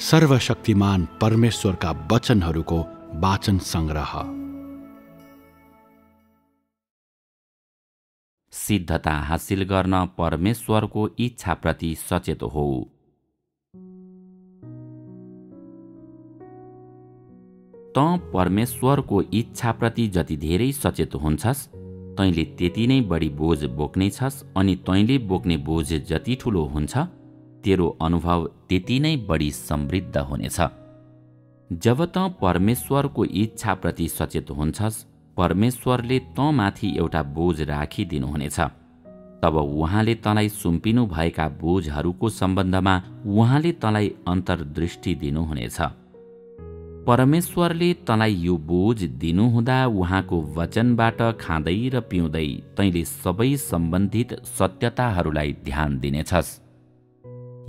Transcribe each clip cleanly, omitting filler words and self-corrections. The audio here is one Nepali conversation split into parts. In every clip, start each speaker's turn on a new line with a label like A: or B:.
A: सर्वशक्तिमान परमेश्वरका वचनहरूको वाचन संग्रह।
B: सिद्धता हासिल गर्न परमेश्वरको इच्छाप्रति सचेत हो। त परमेश्वरको इच्छाप्रति जति धेरै सचेत हुन्छस्, तैँले त्यति नै बढी बोझ बोक्नेछस्, अनि तैँले बोक्ने बोझ जति ठुलो हुन्छ, तेरो अनुभव त्यति नै बढी समृद्ध हुनेछ। जब त परमेश्वरको इच्छाप्रति सचेत हुन्छस्, परमेश्वरले तँमाथि एउटा बोझ राखिदिनुहुनेछ। तब उहाँले तँलाई सुम्पिनु भएका बोझहरूको सम्बन्धमा उहाँले तँलाई अन्तर्दृष्टि दिनुहुनेछ। परमेश्वरले तँलाई यो बोझ दिनुहुँदा उहाँको वचनबाट खाँदै र पिउँदै तैँले सबै सम्बन्धित सत्यताहरूलाई ध्यान दिनेछस्।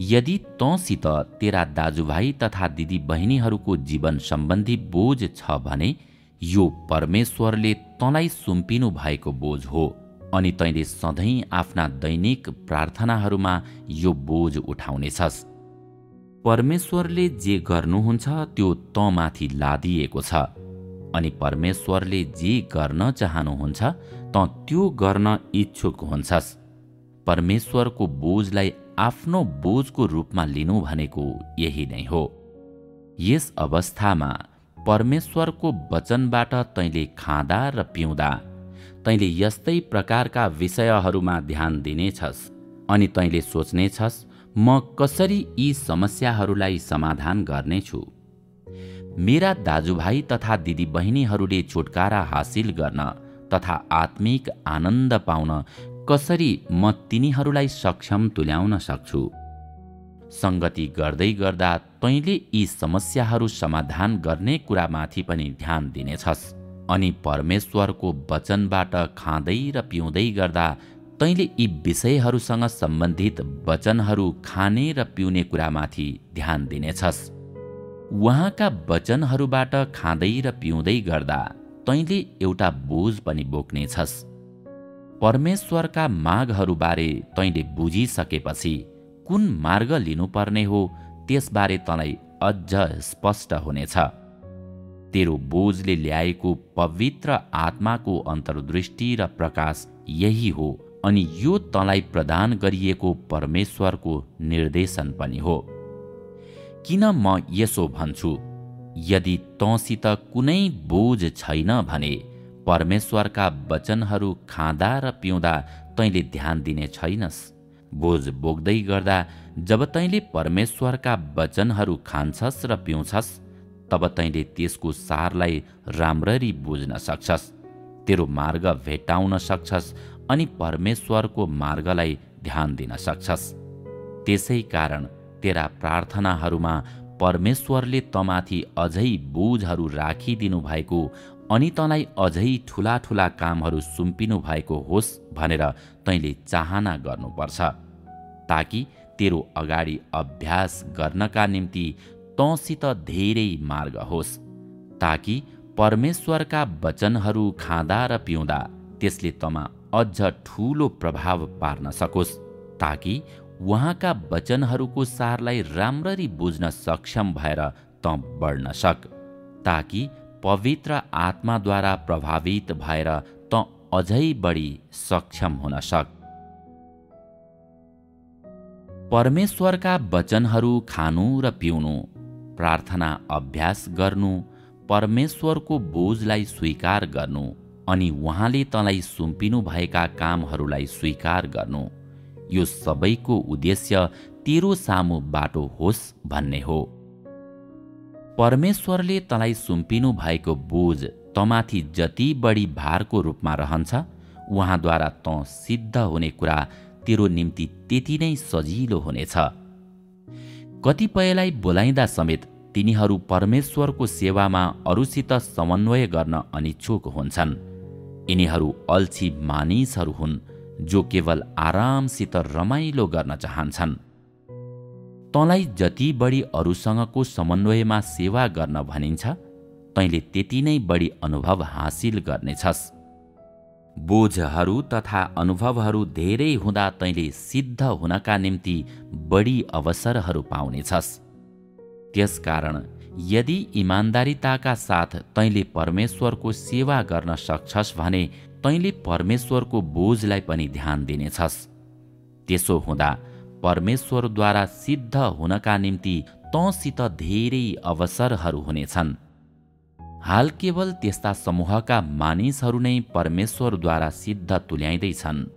B: यदि तँसित तेरा दाजुभाइ तथा दिदी बहिनीहरूको जीवन सम्बन्धी बोझ छ भने यो परमेश्वरले तँलाई सुम्पिनु भएको बोझ हो, अनि तैँले सधैँ आफ्ना दैनिक प्रार्थनाहरूमा यो बोझ उठाउनेछस्। परमेश्वरले जे गर्नुहुन्छ त्यो तँमाथि लादिएको छ, अनि परमेश्वरले जे गर्न चाहनुहुन्छ तँ त्यो गर्न इच्छुक हुन्छस्। परमेश्वरको बोझलाई आफ्नो बोझको रूपमा लिनु भनेको यही नै हो। यस अवस्थामा परमेश्वरको वचनबाट तैँले खाँदा र पिउँदा तैँले यस्तै प्रकारका विषयहरूमा ध्यान दिनेछस्, अनि तैँले सोच्नेछस्, म कसरी यी समस्याहरूलाई समाधान गर्नेछु। मेरा दाजुभाइ तथा दिदी बहिनीहरूले छुटकारा हासिल गर्न तथा आत्मिक आनन्द पाउन कसरी म तिनीहरूलाई सक्षम तुल्याउन सक्छु। संगति गर्दै गर्दा तैँले यी समस्याहरू समाधान गर्ने कुरामाथि पनि ध्यान दिनेछस्, अनि परमेश्वरको वचनबाट खाँदै र पिउँदै गर्दा तैँले यी विषयहरूसँग सम्बन्धित वचनहरू खाने र पिउने कुरामाथि ध्यान दिनेछस्। उहाँका वचनहरूबाट खाँदै र पिउँदै गर्दा तैँले एउटा बोझ पनि बोक्नेछस्। परमेश्वरका मागहरूबारे तैँले बुझिसकेपछि कुन मार्ग लिनुपर्ने हो त्यसबारे तँलाई अझ स्पष्ट हुनेछ। तेरो बोझले ल्याएको पवित्र आत्माको अन्तर्दृष्टि र प्रकाश यही हो, अनि यो तँलाई प्रदान गरिएको परमेश्वरको निर्देशन पनि हो। किन म यसो भन्छु? यदि तँसित कुनै बोझ छैन भने परमेश्वरका वचनहरू खाँदा र पिउँदा तैँले ध्यान दिने छैनस्। बोझ बोक्दै गर्दा जब तैँले परमेश्वरका वचनहरू खान्छस् र पिउँछस्, तब तैँले त्यसको सारलाई राम्ररी बुझ्न सक्छस्, तेरो मार्ग भेट्टाउन सक्छस्, अनि परमेश्वरको मार्गलाई ध्यान दिन सक्छस्। त्यसै कारण तेरा प्रार्थनाहरूमा परमेश्वरले तँमाथि अझै बोझहरू राखिदिनु भएको अनि तँलाई अझै ठुला ठुला कामहरू सुम्पिनु भएको होस् भनेर तैँले चाहना गर्नुपर्छ, ताकि तेरो अगाडि अभ्यास गर्नका निम्ति तँसित धेरै मार्ग होस्, ताकि परमेश्वरका वचनहरू खाँदा र पिउँदा त्यसले तँमा अझ ठूलो प्रभाव पार्न सकोस्, ताकि उहाँका वचनहरूको सारलाई राम्ररी बुझ्न सक्षम भएर तँ बढ्न सक, ताकि पवित्र आत्माद्वारा प्रभावित भएर तँ अझै बढी सक्षम हुन सक। परमेश्वरका वचनहरू खानु र पिउनु, प्रार्थना अभ्यास गर्नु, परमेश्वरको बोझलाई स्वीकार गर्नु, अनि उहाँले तँलाई सुम्पिनु भएका कामहरूलाई स्वीकार गर्नु, यो सबैको उद्देश्य तेरो सामु बाटो होस् भन्ने हो। परमेश्वरले तँलाई सुम्पिनु भएको बोझ तँमाथि जति बढी भारको रूपमा रहन्छ, उहाँद्वारा तँ सिद्ध हुने कुरा तेरो निम्ति त्यति नै सजिलो हुनेछ। कतिपयलाई बोलाइँदा समेत तिनीहरू परमेश्वरको सेवामा अरूसित समन्वय गर्न अनिच्छुक हुन्छन्। यिनीहरू अल्छी मानिसहरू हुन् जो केवल आरामसित रमाइलो गर्न चाहन्छन्। तँलाई जति बढी अरूसँगको समन्वयमा सेवा गर्न भनिन्छ, तैँले त्यति नै बढी अनुभव हासिल गर्नेछस्। बोझहरू तथा अनुभवहरू धेरै हुँदा तैँले सिद्ध हुनका निम्ति बढी अवसरहरू पाउनेछस्। त्यसकारण यदि इमान्दारिताका साथ तैँले परमेश्वरको सेवा गर्न सक्छस् भने तैँले परमेश्वरको बोझलाई पनि ध्यान दिनेछस्। त्यसो हुँदा परमेश्वरद्वारा सिद्ध हुनका निम्ति तँसित धेरै अवसरहरू हुनेछन्। हाल केवल त्यस्ता समूहका मानिसहरू नै परमेश्वरद्वारा सिद्ध तुल्याइँदैछन्।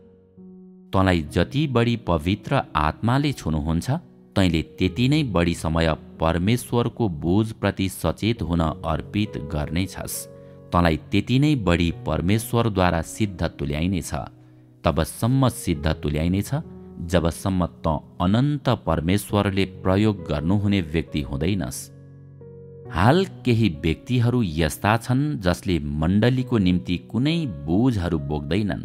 B: तँलाई जति बढी पवित्र आत्माले छुनुहुन्छ तैँले त्यति नै बढी समय परमेश्वरको बोझप्रति सचेत हुन अर्पित गर्नेछस्। तँलाई त्यति नै बढी परमेश्वरद्वारा सिद्ध तुल्याइनेछ। तबसम्म सिद्ध तुल्याइनेछ जबसम्म तँ अनन्त परमेश्वरले प्रयोग गर्नुहुने व्यक्ति हुँदैनस्। हाल केही व्यक्तिहरू यस्ता छन् जसले मण्डलीको निम्ति कुनै बोझहरू बोक्दैनन्।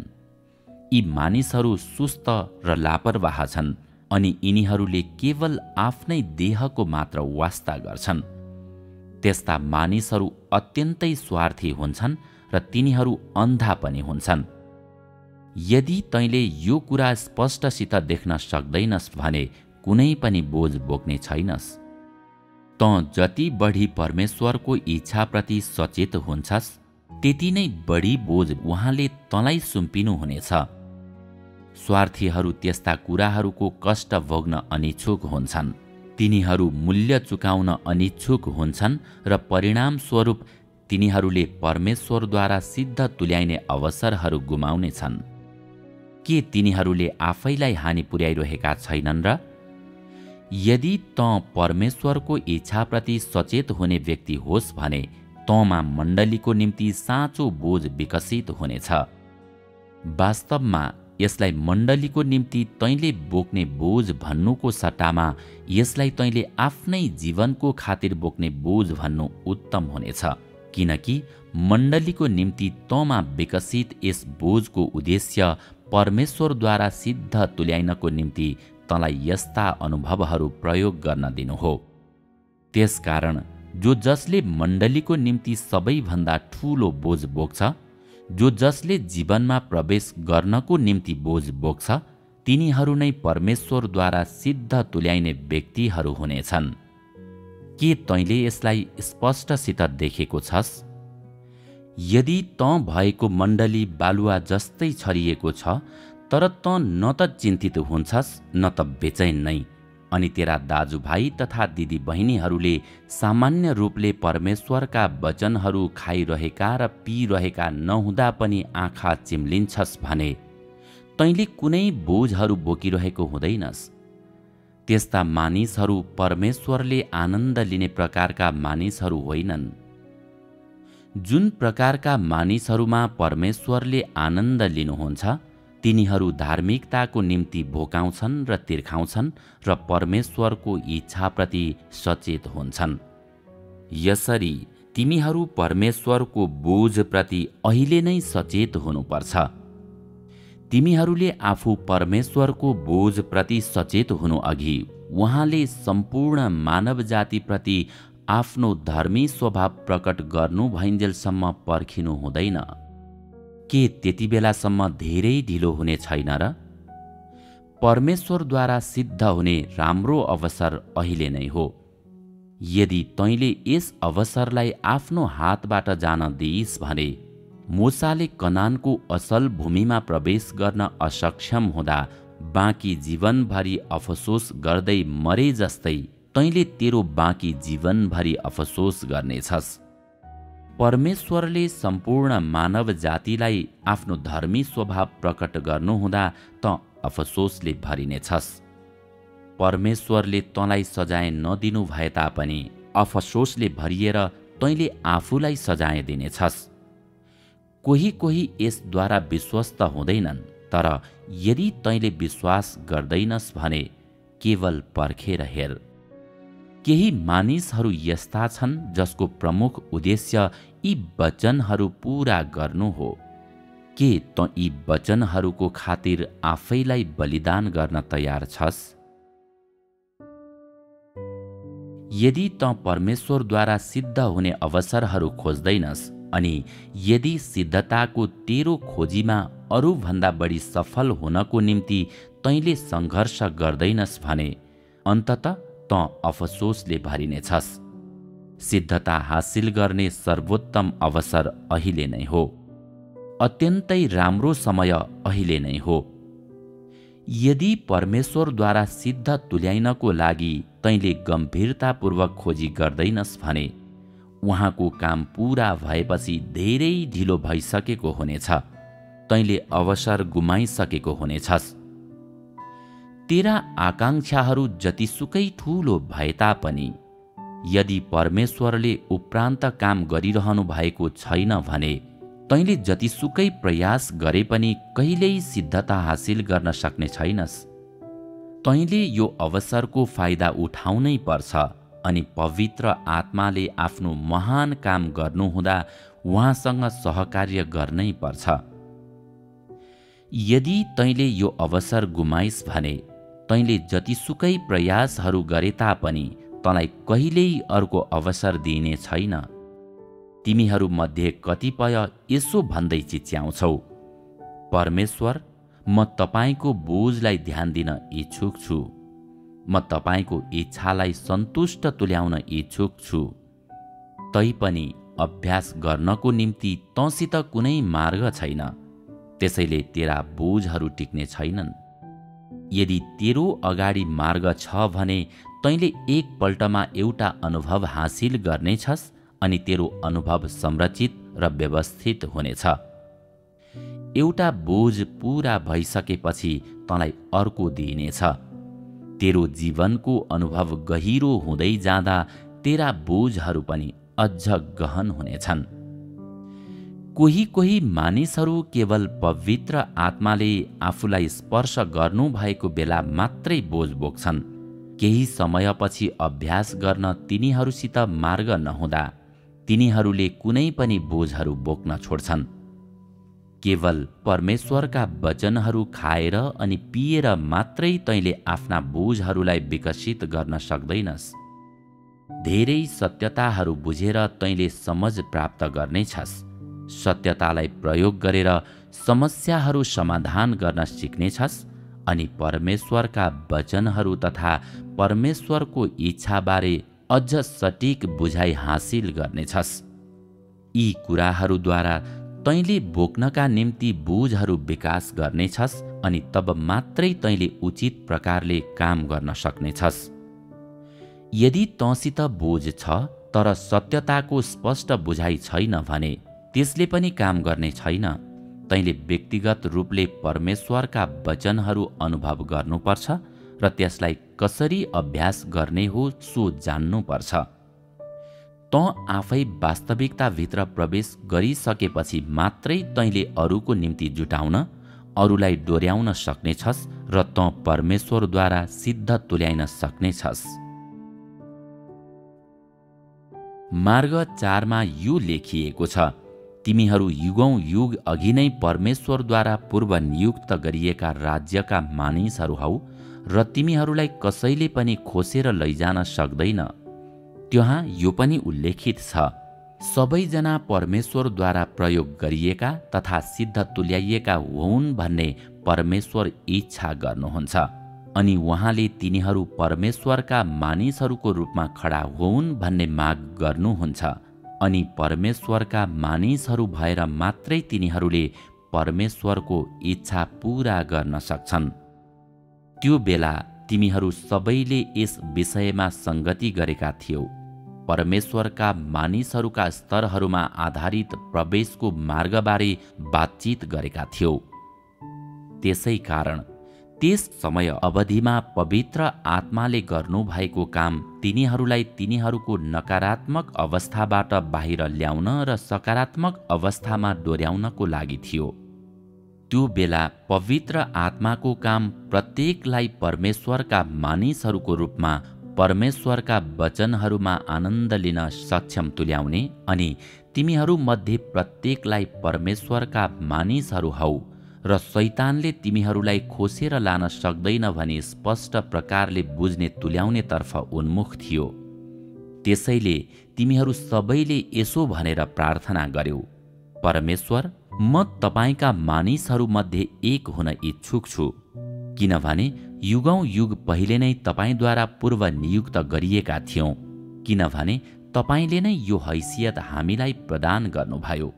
B: यी मानिसहरू सुस्त र लापरवाह छन् अनि यिनीहरूले केवल आफ्नै देहको मात्र वास्ता गर्छन्। त्यस्ता मानिसहरू अत्यन्तै स्वार्थी हुन्छन् र तिनीहरू अन्धा पनि हुन्छन्। यदि तैँले यो कुरा स्पष्टसित देख्न सक्दैनस् भने कुनै पनि बोझ बोक्ने छैनस्। तँ जति बढी परमेश्वरको इच्छाप्रति सचेत हुन्छस् त्यति नै बढी बोझ उहाँले तँलाई सुम्पिनु हुनेछ। स्वार्थीहरू त्यस्ता कुराहरूको कष्ट भोग्न अनिच्छुक हुन्छन्। तिनीहरू मूल्य चुकाउन अनिच्छुक हुन्छन् र परिणामस्वरूप तिनीहरूले परमेश्वरद्वारा सिद्ध तुल्याइने अवसरहरू गुमाउनेछन्। के तिनीहरूले आफैलाई हानि पुर्याइरहेका छैनन् र? यदि तँ परमेश्वरको इच्छाप्रति सचेत हुने व्यक्ति होस् भने तँमा मण्डलीको निम्ति साँचो बोझ विकसित हुनेछ। वास्तवमा यसलाई मण्डलीको निम्ति तैँले बोक्ने बोझ भन्नुको सट्टामा यसलाई तैँले आफ्नै जीवनको खातिर बोक्ने बोझ भन्नु उत्तम हुनेछ, किनकि मण्डलीको निम्ति तँमा विकसित यस बोझको उद्देश्य परमेश्वरद्वारा सिद्ध तुल्याइनको निम्ति तँलाई यस्ता अनुभवहरू प्रयोग गर्न दिनु हो। त्यसकारण जो जसले मण्डलीको निम्ति सबैभन्दा ठूलो बोझ बोक्छ, जो जसले जीवनमा प्रवेश गर्नको निम्ति बोझ बोक्छ, तिनीहरू नै परमेश्वरद्वारा सिद्ध तुल्याइने व्यक्तिहरू हुनेछन्। के तैँले यसलाई स्पष्टसित देखेको छस्? यदि तँ भएको मण्डली बालुवा जस्तै छरिएको छ तर तँ न त चिन्तित हुन्छस् न त बेचैन नै, अनि तेरा दाजुभाइ तथा दिदी बहिनीहरूले सामान्य रूपले परमेश्वरका वचनहरू खाइरहेका र पिइरहेका नहुँदा पनि आँखा चिम्लिन्छस् भने तैँले कुनै बोझहरू बोकिरहेको हुँदैनस्। त्यस्ता मानिसहरू परमेश्वरले आनन्द लिने प्रकारका मानिसहरू होइनन्। जुन प्रकारका मानिसहरूमा परमेश्वरले आनन्द लिनुहुन्छ तिनीहरू धार्मिकताको निम्ति भोकाउँछन् र तिर्खाउँछन् र परमेश्वरको इच्छाप्रति सचेत हुन्छन्। यसरी तिमीहरू परमेश्वरको बोझप्रति अहिले नै सचेत हुनुपर्छ। तिमीहरूले आफू परमेश्वरको बोझप्रति सचेत हुनु अघि उहाँले सम्पूर्ण मानव जातिप्रति आफ्नो धर्मी स्वभाव प्रकट गर्नु भइन्जेलसम्म पर्खिनु हुँदैन। के त्यति बेलासम्म धेरै ढिलो हुने छैन र? परमेश्वरद्वारा सिद्ध हुने राम्रो अवसर अहिले नै हो। यदि तैँले यस अवसरलाई आफ्नो हातबाट जान दिइस् भने मूसाले कनानको असल भूमिमा प्रवेश गर्न असक्षम हुँदा बाँकी जीवनभरि अफसोस गर्दै मरे जस्तै तैँले तेरो बाँकी जीवनभरि अफसोस गर्नेछस्। परमेश्वरले सम्पूर्ण मानव जातिलाई आफ्नो धर्मी स्वभाव प्रकट गर्नुहुँदा त अफसोसले भरिनेछस्। परमेश्वरले तँलाई सजाय नदिनु भए तापनि अफसोसले भरिएर तैँले आफूलाई सजाय दिनेछस्। कोही कोही यसद्वारा विश्वस्त हुँदैनन्, तर यदि तैँले विश्वास गर्दैनस् भने केवल पर्खेर हेर। केही मानिसहरू यस्ता छन् जसको प्रमुख उद्देश्य यी वचनहरू पूरा गर्नु हो। के तँ यी वचनहरूको खातिर आफैलाई बलिदान गर्न तयार छस्? यदि तँ परमेश्वरद्वारा सिद्ध हुने अवसरहरू खोज्दैनस् अनि यदि सिद्धताको तेरो खोजीमा अरूभन्दा बढी सफल हुनको निम्ति तैँले सङ्घर्ष गर्दैनस् भने अन्ततः तँ अफसोसले भरिनेछस्। सिद्धता हासिल गर्ने सर्वोत्तम अवसर अहिले नै हो। अत्यन्तै राम्रो समय अहिले नै हो। यदि परमेश्वरद्वारा सिद्ध तुल्याइनको लागि तैँले गम्भीरतापूर्वक खोजी गर्दैनस् भने उहाँको काम पूरा भएपछि धेरै ढिलो भइसकेको हुनेछ। तैँले अवसर गुमाइसकेको हुनेछस्। तेरा आकांक्षाहरू जतिसुकै ठूलो भए तापनि यदि परमेश्वरले उपरान्त काम गरिरहनु भएको छैन भने तैँले जतिसुकै प्रयास गरे पनि कहिल्यै सिद्धता हासिल गर्न सक्ने छैनस्। तैँले यो अवसरको फाइदा उठाउनै पर्छ अनि पवित्र आत्माले आफ्नो महान काम गर्नुहुँदा उहाँसँग सहकार्य गर्नै पर्छ। यदि तैँले यो अवसर गुमाइस् भने तैँले जतिसुकै प्रयासहरू गरे तापनि तँलाई कहिल्यै अर्को अवसर दिइने छैन। तिमीहरूमध्ये कतिपय यसो भन्दै चिच्याउँछौ, परमेश्वर, म तपाईँको बोझलाई ध्यान दिन इच्छुक छु। म तपाईँको इच्छालाई सन्तुष्ट तुल्याउन इच्छुक छु। तैपनि अभ्यास गर्नको निम्ति तँसित कुनै मार्ग छैन, त्यसैले तेरा बोझहरू टिक्ने छैनन्। यदि तेरो अगाडि मार्ग छ भने तैँले एकपल्टमा एउटा अनुभव हासिल गर्नेछस् अनि तेरो अनुभव संरचित र व्यवस्थित हुनेछ। एउटा बोझ पूरा भइसकेपछि तँलाई अर्को दिइनेछ। तेरो जीवनको अनुभव गहिरो हुँदै जाँदा तेरा बोझहरू पनि अझ गहन हुनेछन्। कोही कोही मानिसहरू केवल पवित्र आत्माले आफूलाई स्पर्श गर्नु भएको बेला मात्रै बोझ बोक्छन्। केही समयपछि अभ्यास गर्न तिनीहरूसित मार्ग नहुँदा तिनीहरूले कुनै पनि बोझहरू बोक्न छोड्छन्। केवल परमेश्वरका वचनहरू खाएर अनि पिएर मात्रै तैँले आफ्ना बोझहरूलाई विकसित गर्न सक्दैनस्। धेरै सत्यताहरू बुझेर तैँले समझ प्राप्त गर्नेछस्। सत्यतालाई प्रयोग गरेर समस्याहरू समाधान गर्न सिक्नेछस् अनि परमेश्वरका वचनहरू तथा परमेश्वरको इच्छाबारे अझ सटीक बुझाइ हासिल गर्नेछस्। यी कुराहरूद्वारा तैँले बोक्नका निम्ति बोझहरू विकास गर्नेछस् अनि तब मात्रै तैँले उचित प्रकारले काम गर्न सक्नेछस्। यदि तँसित बोझ छ तर सत्यताको स्पष्ट बुझाइ छैन भने त्यसले पनि काम गर्ने छैन। तैँले व्यक्तिगत रूपले परमेश्वरका वचनहरू अनुभव गर्नुपर्छ र त्यसलाई कसरी अभ्यास गर्ने हो सो जान्नुपर्छ। तँ आफै वास्तविकताभित्र प्रवेश गरिसकेपछि मात्रै तैँले अरूको निम्ति जुटाउन, अरूलाई डोर्याउन सक्नेछस् र तँ परमेश्वरद्वारा सिद्ध तुल्याइन सक्नेछस्। मार्ग 4 मा यो लेखिएको छ, तिमीहरू युगौं युग अघि नै परमेश्वरद्वारा पूर्व नियुक्त गरिएका राज्यका मानिसहरू हौ र तिमीहरूलाई कसैले पनि खोसेर लैजान सक्दैन। त्यहाँ यो पनि उल्लेखित छ, सबैजना परमेश्वरद्वारा प्रयोग गरिएका तथा सिद्ध तुल्याइएका हुन् भन्ने परमेश्वर इच्छा गर्नुहुन्छ अनि उहाँले तिनीहरू परमेश्वरका मानिसहरूको रूपमा खडा हुन् भन्ने माग गर्नुहुन्छ अनि परमेश्वरका मानिसहरू भएर मात्रै तिनीहरूले परमेश्वरको इच्छा पूरा गर्न सक्छन्। त्यो बेला तिमीहरू सबैले यस विषयमा संगति गरेका थियौ, परमेश्वरका मानिसहरूका स्तरहरूमा आधारित प्रवेशको मार्गबारे बातचित गरेका थियौ। त्यसै कारण त्यस समय अवधिमा पवित्र आत्माले गर्नुभएको काम तिनीहरूलाई तिनीहरूको नकारात्मक अवस्थाबाट बाहिर ल्याउन र सकारात्मक अवस्थामा डोर्याउनको लागि थियो। त्यो बेला पवित्र आत्माको काम प्रत्येकलाई परमेश्वरका मानिसहरूको रूपमा परमेश्वरका वचनहरूमा आनन्द लिन सक्षम तुल्याउने अनि तिमीहरूमध्ये प्रत्येकलाई परमेश्वरका मानिसहरू हौ र शैतानले तिमीहरूलाई खोसेर लान सक्दैन भनी स्पष्ट प्रकारले बुझ्ने तुल्याउनेतर्फ उन्मुख थियो। त्यसैले तिमीहरू सबैले यसो भनेर प्रार्थना गर्यौ, परमेश्वर, म तपाईका मानिसहरूमध्ये एक हुन इच्छुक छु, किनभने युगौं युग पहिले नै तपाईद्वारा पूर्व नियुक्त गरिएका थियौँ, किनभने तपाईले नै यो हैसियत हामीलाई प्रदान गर्नुभयो।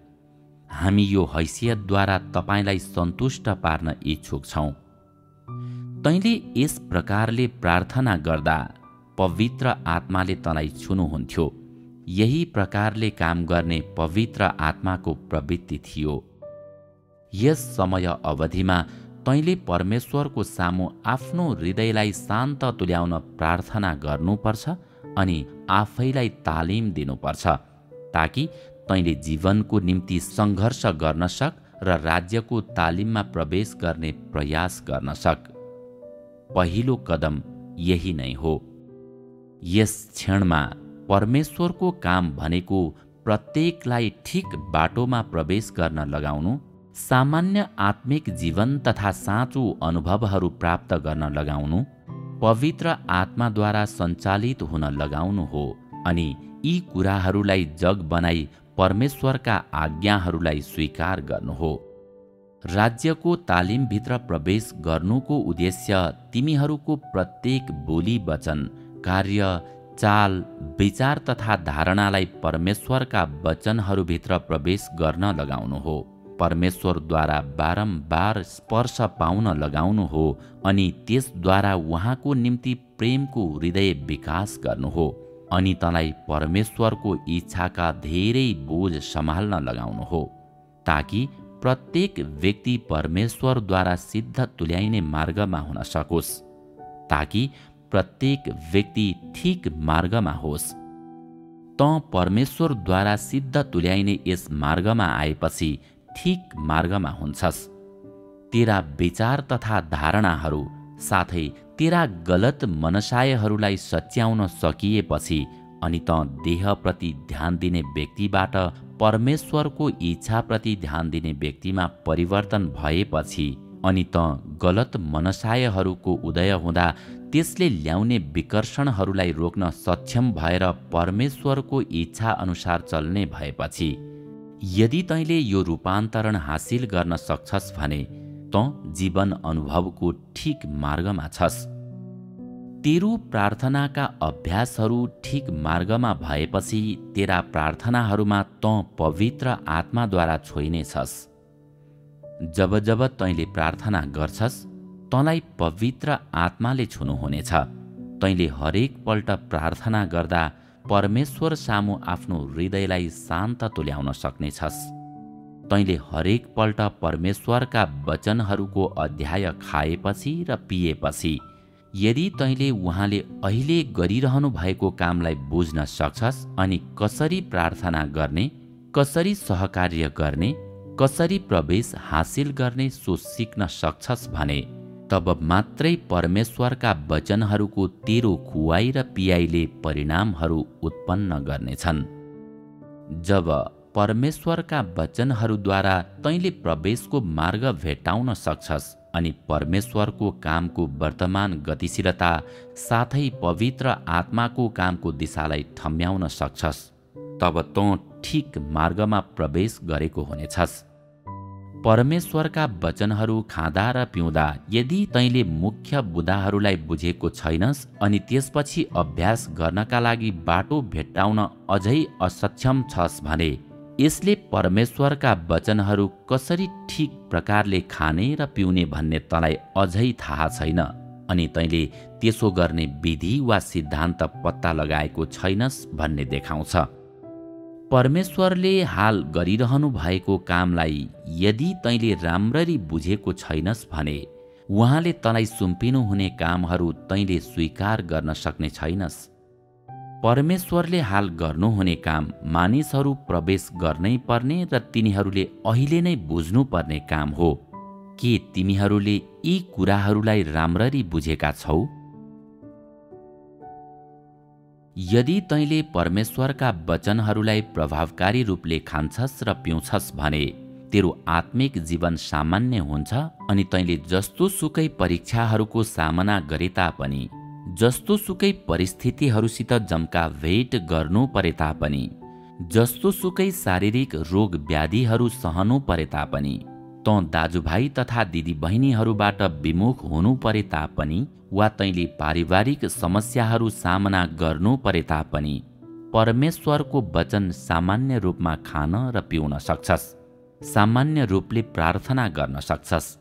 B: हामी यो हैसियतद्वारा तपाईलाई सन्तुष्ट पार्न इच्छुक छौँ। तैँले यस प्रकारले प्रार्थना गर्दा पवित्र आत्माले तँलाई छुनुहुन्थ्यो। यही प्रकारले काम गर्ने पवित्र आत्माको प्रवृत्ति थियो। यस समय अवधिमा तैँले परमेश्वरको सामु आफ्नो हृदयलाई शान्त तुल्याउन प्रार्थना गर्नुपर्छ अनि आफैलाई तालिम दिनुपर्छ, ताकि तैँले जीवनको निम्ति सङ्घर्ष गर्न सक र राज्यको तालिममा प्रवेश गर्ने प्रयास गर्न सक। पहिलो कदम यही नै हो। यस क्षणमा परमेश्वरको काम भनेको प्रत्येकलाई ठिक बाटोमा प्रवेश गर्न लगाउनु, सामान्य आत्मिक जीवन तथा साँचो अनुभवहरू प्राप्त गर्न लगाउनु, पवित्र आत्माद्वारा सञ्चालित हुन लगाउनु हो अनि यी कुराहरूलाई जग बनाई परमेश्वरका आज्ञाहरूलाई स्वीकार गर्नु हो। राज्यको तालिमभित्र प्रवेश गर्नुको उद्देश्य तिमीहरूको प्रत्येक बोली, वचन, कार्य, चाल, विचार तथा धारणालाई परमेश्वरका वचनहरूभित्र प्रवेश गर्न लगाउनु हो, परमेश्वरद्वारा बारम्बार स्पर्श पाउन लगाउनु हो अनि त्यसद्वारा उहाँको निम्ति प्रेमको हृदय विकास गर्नु हो अनि तँलाई परमेश्वरको इच्छाका धेरै बोझ सम्हाल्न लगाउनु हो, ताकि प्रत्येक व्यक्ति परमेश्वरद्वारा सिद्ध तुल्याइने मार्गमा हुन सकोस्, ताकि प्रत्येक व्यक्ति ठिक मार्गमा होस्। तँ परमेश्वरद्वारा सिद्ध तुल्याइने यस मार्गमा आएपछि ठिक मार्गमा हुन्छस्। तेरा विचार तथा धारणाहरू साथै तेरा गलत मनसायहरूलाई सच्याउन सकिएपछि अनि त देहप्रति ध्यान दिने व्यक्तिबाट परमेश्वरको इच्छाप्रति ध्यान दिने व्यक्तिमा परिवर्तन भएपछि अनि त गलत मनसायहरूको उदय हुँदा त्यसले ल्याउने विकर्षणहरूलाई रोक्न सक्षम भएर परमेश्वरको इच्छा अनुसार चल्ने भएपछि, यदि तैँले यो रूपान्तरण हासिल गर्न सक्छस् भने तँ जीवन अनुभवको ठिक मार्गमा छस्। तेरो प्रार्थनाका अभ्यासहरू ठिक मार्गमा भएपछि तेरा प्रार्थनाहरूमा तँ पवित्र आत्माद्वारा छोइनेछस्। जब जब तैँले प्रार्थना गर्छस्, तँलाई पवित्र आत्माले छुनुहुनेछ। तैँले हरेक पल्ट प्रार्थना गर्दा परमेश्वर सामु आफ्नो हृदयलाई शान्त तुल्याउन सक्नेछस्। तैँले हरेक पल्ट परमेश्वरका वचनहरूको अध्याय खाएपछि र पिएपछि यदि तैँले उहाँले अहिले गरिरहनु भएको कामलाई बुझ्न सक्छस् अनि कसरी प्रार्थना गर्ने, कसरी सहकार्य गर्ने, कसरी प्रवेश हासिल गर्ने सो सिक्न सक्छस् भने तब मात्रै परमेश्वरका वचनहरूको तेरो खुवाई र पियाइले परिणामहरू उत्पन्न गर्नेछन्। जब परमेश्वरका वचनहरूद्वारा तैँले प्रवेशको मार्ग भेट्टाउन सक्छस् अनि परमेश्वरको कामको वर्तमान गतिशीलता साथै पवित्र आत्माको कामको दिशालाई ठम्ब्याउन सक्छस्, तब तँ ठिक मार्गमा प्रवेश गरेको हुनेछस्। परमेश्वरका वचनहरू खाँदा र पिउँदा यदि तैँले मुख्य बुँदाहरूलाई बुझेको छैनस् अनि त्यसपछि अभ्यास गर्नका लागि बाटो भेट्टाउन अझै असक्षम छस् भने यसले परमेश्वरका वचनहरू कसरी ठिक प्रकारले खाने र पिउने भन्ने तँलाई अझै थाहा छैन अनि तैँले त्यसो गर्ने विधि वा सिद्धान्त पत्ता लगाएको छैनस् भन्ने देखाउँछ। परमेश्वरले हाल गरिरहनु भएको कामलाई यदि तैँले राम्ररी बुझेको छैनस् भने उहाँले तँलाई सुम्पिनु हुने कामहरू तैँले स्वीकार गर्न सक्ने छैनस्। परमेश्वरले हाल गर्नुहुने काम मानिसहरू प्रवेश गर्नै पर्ने र तिनीहरूले अहिले नै बुझ्नुपर्ने काम हो। के तिमीहरूले यी कुराहरूलाई राम्ररी बुझेका छौ? यदि तैँले परमेश्वरका वचनहरूलाई प्रभावकारी रूपले खान्छस् र पिउँछस् भने तेरो आत्मिक जीवन सामान्य हुन्छ अनि तैँले जस्तो सुकै परीक्षाहरूको सामना गरे तापनि, जस्तो सुकै परिस्थितिहरूसित जम्का भेट गर्नु परे तापनि, जस्तो सुकै शारीरिक रोग व्याधिहरू सहनु परे तापनि, तँ दाजुभाइ तथा दिदीबहिनीहरूबाट विमुख हुनु परे तापनि वा तैँले पारिवारिक समस्याहरू सामना गर्नु परे तापनि परमेश्वरको वचन सामान्य रूपमा खान र पिउन सक्छस्, सामान्य रूपले प्रार्थना गर्न सक्छस्,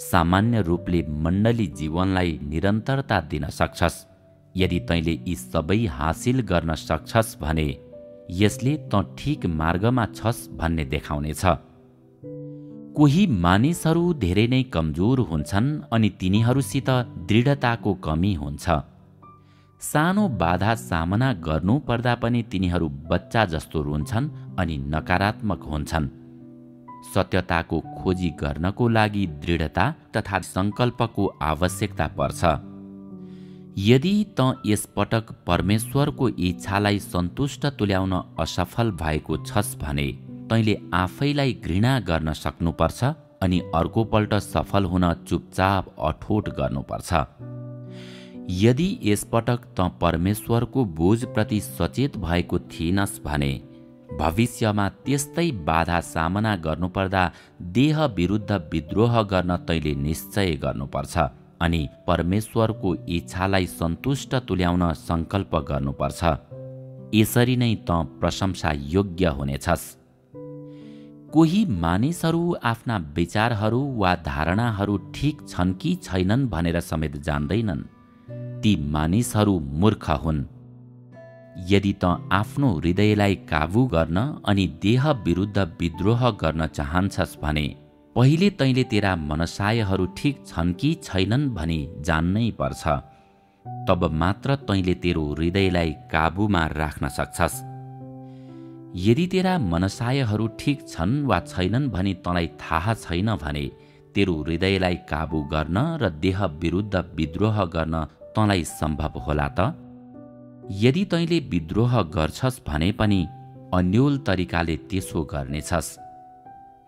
B: सामान्य रूपले मण्डली जीवनलाई निरन्तरता दिन सक्छस्। यदि तैँले यी सबै हासिल गर्न सक्छस् भने यसले तँ ठिक मार्गमा छस् भन्ने देखाउनेछ। कोही मानिसहरू धेरै नै कमजोर हुन्छन् अनि तिनीहरूसित दृढताको कमी हुन्छ। सानो बाधा सामना गर्नु पर्दा पनि तिनीहरू बच्चा जस्तो रुन्छन् अनि नकारात्मक हुन्छन्। सत्यताको खोजी गर्नको लागि दृढता तथा सङ्कल्पको आवश्यकता पर्छ। यदि तँ यसपटक परमेश्वरको इच्छालाई सन्तुष्ट तुल्याउन असफल भएको छस् भने तैँले आफैलाई घृणा गर्न सक्नुपर्छ अनि अर्कोपल्ट सफल हुन चुपचाप अठोट गर्नुपर्छ। यदि यसपटक तँ परमेश्वरको बोझप्रति सचेत भएको थिइनस् भने भविष्यमा त्यस्तै बाधा सामना गर्नुपर्दा देह विरुद्ध विद्रोह गर्न तैँले निश्चय गर्नुपर्छ अनि परमेश्वरको इच्छालाई सन्तुष्ट तुल्याउन सङ्कल्प गर्नुपर्छ। यसरी नै तँ प्रशंसा योग्य हुनेछस्। कोही मानिसहरू आफ्ना विचारहरू वा धारणाहरू ठिक छन् कि छैनन् भनेर समेत जान्दैनन्। ती मानिसहरू मूर्ख हुन्। यदि तँ आफ्नो हृदयलाई काबू गर्न अनि देह विरुद्ध विद्रोह गर्न चाहन्छस् भने पहिले तैँले तेरा मनसायहरू ठिक छन् कि छैनन् भनी जान्नै पर्छ। तब मात्र तैँले तेरो हृदयलाई काबूमा राख्न सक्छस्। यदि तेरा मनसायहरू ठिक छन् वा छैनन् भनी तँलाई थाहा छैन भने तेरो हृदयलाई काबू गर्न र देह विरुद्ध विद्रोह गर्न तँलाई सम्भव होला त? यदि तैँले विद्रोह गर्छस् भने पनि अन्योल तरिकाले त्यसो गर्नेछस्।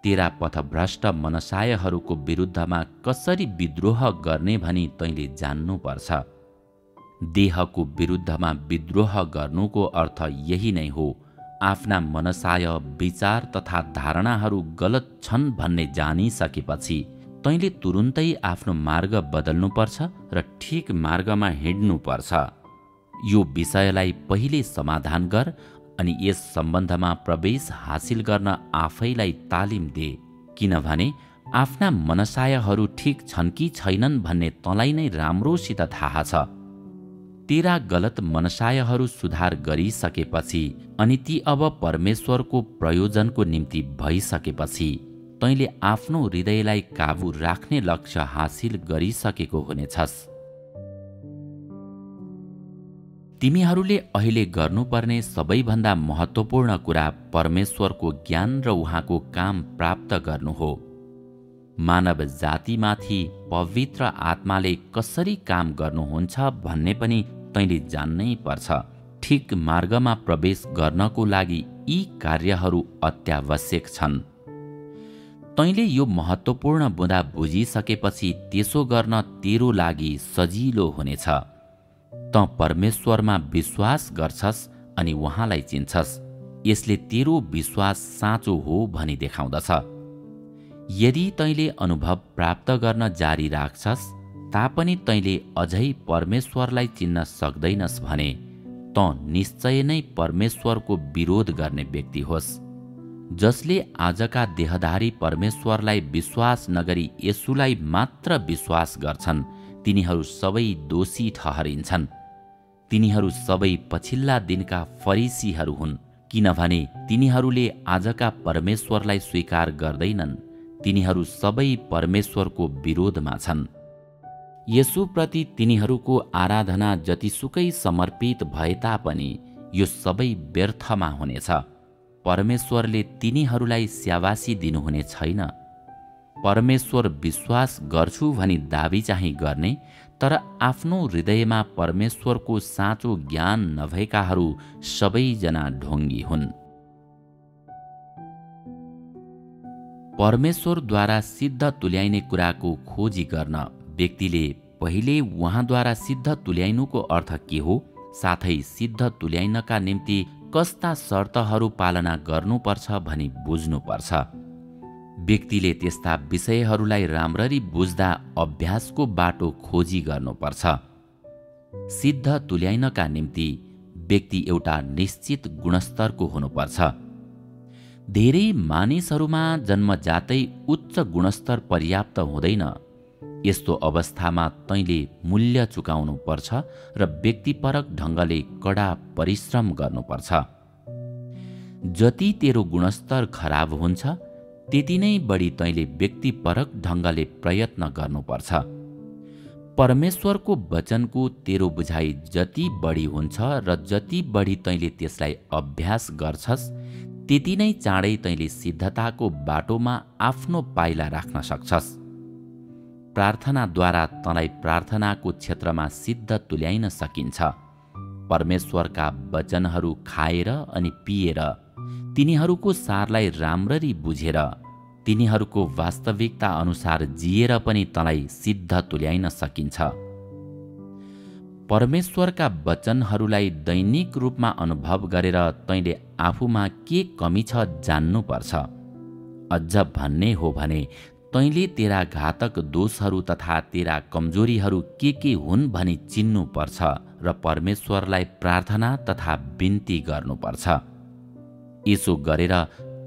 B: तेरा पथभ्रष्ट मनसायहरूको विरुद्धमा कसरी विद्रोह गर्ने भनी तैँले जान्नुपर्छ। देहको विरुद्धमा विद्रोह गर्नुको अर्थ यही नै हो। आफ्ना मनसाय, विचार तथा धारणाहरू गलत छन् भन्ने जानिसकेपछि तैँले तुरुन्तै आफ्नो मार्ग बदल्नुपर्छ र ठिक मार्गमा हिँड्नुपर्छ। यो विषयलाई पहिले समाधान गर अनि यस सम्बन्धमा प्रवेश हासिल गर्न आफैलाई तालिम दे, किनभने आफ्ना मनसायहरू ठिक छन् कि छैनन् भन्ने तँलाई नै राम्रोसित थाहा छ। तेरा गलत मनसायहरू सुधार गरिसकेपछि अनि ती अब परमेश्वरको प्रयोजनको निम्ति भइसकेपछि तैँले आफ्नो हृदयलाई काबू राख्ने लक्ष्य हासिल गरिसकेको हुनेछस्। तिमीहरूले अहिले गर्नुपर्ने सबैभन्दा महत्त्वपूर्ण कुरा परमेश्वरको ज्ञान र उहाँको काम प्राप्त गर्नु हो। मानव जातिमाथि पवित्र आत्माले कसरी काम गर्नुहुन्छ भन्ने पनि तैँले जान्नै पर्छ। ठिक मार्गमा प्रवेश गर्नको लागि यी कार्यहरू अत्यावश्यक छन्। तैँले यो महत्त्वपूर्ण बुँदा बुझिसकेपछि त्यसो गर्न तेरो लागि सजिलो हुनेछ। तँ परमेश्वरमा विश्वास गर्छस् अनि उहाँलाई चिन्छस्। यसले तेरो विश्वास साँचो हो भनी देखाउँदछ। यदि तैँले अनुभव प्राप्त गर्न जारी राख्छस् तापनि तैँले अझै परमेश्वरलाई चिन्न सक्दैनस् भने तँ निश्चय नै परमेश्वरको विरोध गर्ने व्यक्ति होस्। जसले आजका देहधारी परमेश्वरलाई विश्वास नगरी येशूलाई मात्र विश्वास गर्छन् तिनीहरू सबै दोषी ठहरिन्छन्। तिनीहरू सबै पछिल्ला दिनका फरिसीहरू हुन्, किनभने तिनीहरूले आजका परमेश्वरलाई स्वीकार गर्दैनन्। तिनीहरू सबै परमेश्वरको विरोधमा छन्। येशूप्रति तिनीहरूको आराधना जतिसुकै समर्पित भए तापनि यो सबै व्यर्थमा हुनेछ। परमेश्वरले तिनीहरूलाई स्याबासी दिनुहुने छैन। परमेश्वर विश्वास गर्छु भनी दाबी चाहिँ गर्ने तर आफ्नो हृदयमा परमेश्वरको साँचो ज्ञान नभएकाहरू सबैजना ढोङ्गी हुन्। परमेश्वरद्वारा सिद्ध तुल्याइने कुराको खोजी गर्न व्यक्तिले पहिले उहाँद्वारा सिद्ध तुल्याइनुको अर्थ के हो, साथै सिद्ध तुल्याइनका निम्ति कस्ता शर्तहरू पालना गर्नुपर्छ भनी बुझ्नुपर्छ। व्यक्तिले त्यस्ता विषयहरूलाई राम्ररी बुझ्दा अभ्यासको बाटो खोजी गर्नुपर्छ। सिद्ध तुल्याइनका निम्ति व्यक्ति एउटा निश्चित गुणस्तरको हुनुपर्छ। धेरै मानिसहरूमा जन्मजातै उच्च गुणस्तर पर्याप्त हुँदैन। यस्तो अवस्थामा तैँले मूल्य चुकाउनु पर्छ र व्यक्तिपरक ढङ्गले कडा परिश्रम गर्नुपर्छ। जति तेरो गुणस्तर खराब हुन्छ त्यति नै बढी तैँले व्यक्तिपरक ढङ्गले प्रयत्न गर्नुपर्छ। परमेश्वरको वचनको तेरो बुझाइ जति बढी हुन्छ र जति बढी तैँले त्यसलाई अभ्यास गर्छस् त्यति नै चाँडै तैँले सिद्धताको बाटोमा आफ्नो पाइला राख्न सक्छस्। प्रार्थनाद्वारा तँलाई प्रार्थनाको क्षेत्रमा सिद्ध तुल्याइन सकिन्छ। परमेश्वरका वचनहरू खाएर अनि पिएर तिनीहरूको सारलाई राम्ररी बुझेर तिनीहरूको वास्तविकता अनुसार जिएर पनि तँलाई सिद्ध तुल्याइन सकिन्छ। परमेश्वरका वचनहरूलाई दैनिक रूपमा अनुभव गरेर तैँले आफूमा के कमी छ जान्नुपर्छ। अझ भन्ने हो भने तैँले तेरा घातक दोषहरू तथा तेरा कमजोरीहरू के हुन् भनी चिन्नुपर्छ र परमेश्वरलाई प्रार्थना तथा बिन्ती गर्नुपर्छ। यसो गरेर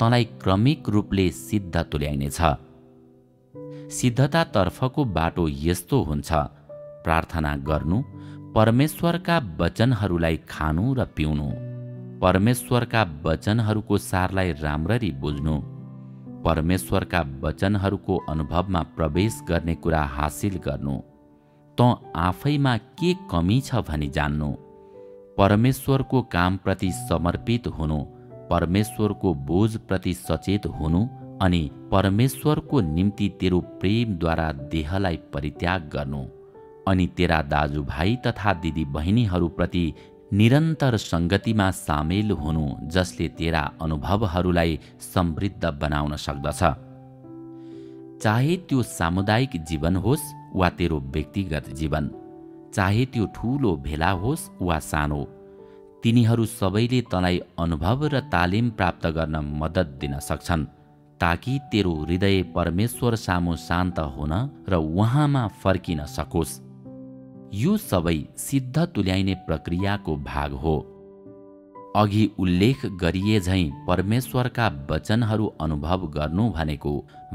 B: तँलाई क्रमिक रूपले सिद्ध तुल्याइनेछ। सिद्धतातर्फको बाटो यस्तो हुन्छ: प्रार्थना गर्नु, परमेश्वरका वचनहरूलाई खानु र पिउनु, परमेश्वरका वचनहरूको सारलाई राम्ररी बुझ्नु, परमेश्वरका वचनहरूको अनुभवमा प्रवेश गर्ने कुरा हासिल गर्नु, तँ आफैमा के कमी छ भनी जान्नु, परमेश्वरको कामप्रति समर्पित हुनु, परमेश्वरको बोझप्रति सचेत हुनु अनि परमेश्वरको निम्ति तेरो प्रेमद्वारा देहलाई परित्याग गर्नु अनि तेरा दाजुभाइ तथा दिदी बहिनीहरूप्रति निरन्तर संगतिमा सामेल हुनु, जसले तेरा अनुभवहरूलाई समृद्ध बनाउन सक्दछ। चाहे त्यो सामुदायिक जीवन होस् वा तेरो व्यक्तिगत जीवन, चाहे त्यो ठूलो भेला होस् वा सानो, तिनीहरू सबैले तँलाई अनुभव र तालिम प्राप्त गर्न मद्दत दिन सक्छन् ताकि तेरो हृदय परमेश्वर सामु शान्त हुन र उहाँमा फर्किन सकोस्। यो सबै सिद्ध तुल्याइने प्रक्रियाको भाग हो। अघि उल्लेख गरिए झैं परमेश्वरका वचनहरू अनुभव गर्नु भनेको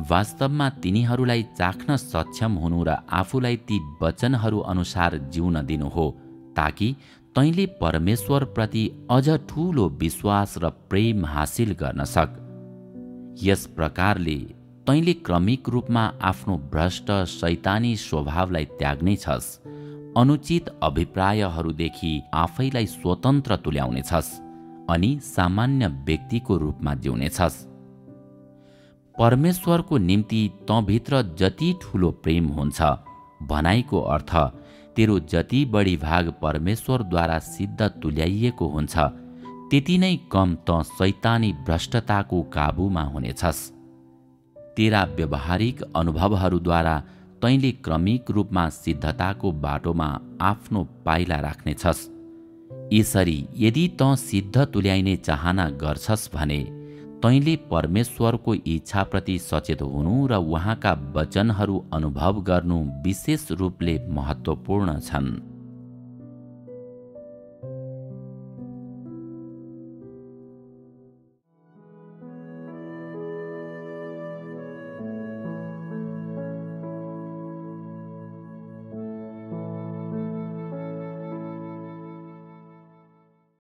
B: वास्तवमा तिनीहरूलाई चाख्न सक्षम हुनु र आफूलाई ती वचनहरू अनुसार जिउन दिनु हो, ताकि तैँले परमेश्वरप्रति अझ ठूलो विश्वास र प्रेम हासिल गर्न सक। यस प्रकारले तैँले क्रमिक रूपमा आफ्नो भ्रष्ट शैतानी स्वभावलाई त्याग्नेछस्, अनुचित अभिप्रायहरूदेखि आफैलाई स्वतन्त्र तुल्याउनेछस् अनि सामान्य व्यक्तिको रूपमा जिउनेछस्। परमेश्वरको निम्ति तँभित्र जति ठूलो प्रेम हुन्छ, भनाइको अर्थ तेरो जति बढी भाग परमेश्वरद्वारा सिद्ध तुल्याइएको हुन्छ, त्यति नै कम तँ शैतानी भ्रष्टताको काबुमा हुनेछस्। तेरा व्यवहारिक अनुभवहरूद्वारा तैँले क्रमिक रूपमा सिद्धताको बाटोमा आफ्नो पाइला राख्नेछस्। यसरी यदि तँ सिद्ध तुल्याइने चाहना गर्छस् भने तैँले परमेश्वरको इच्छाप्रति सचेत हुनु र उहाँका वचनहरू अनुभव गर्नु विशेष रूपले महत्त्वपूर्ण छन्।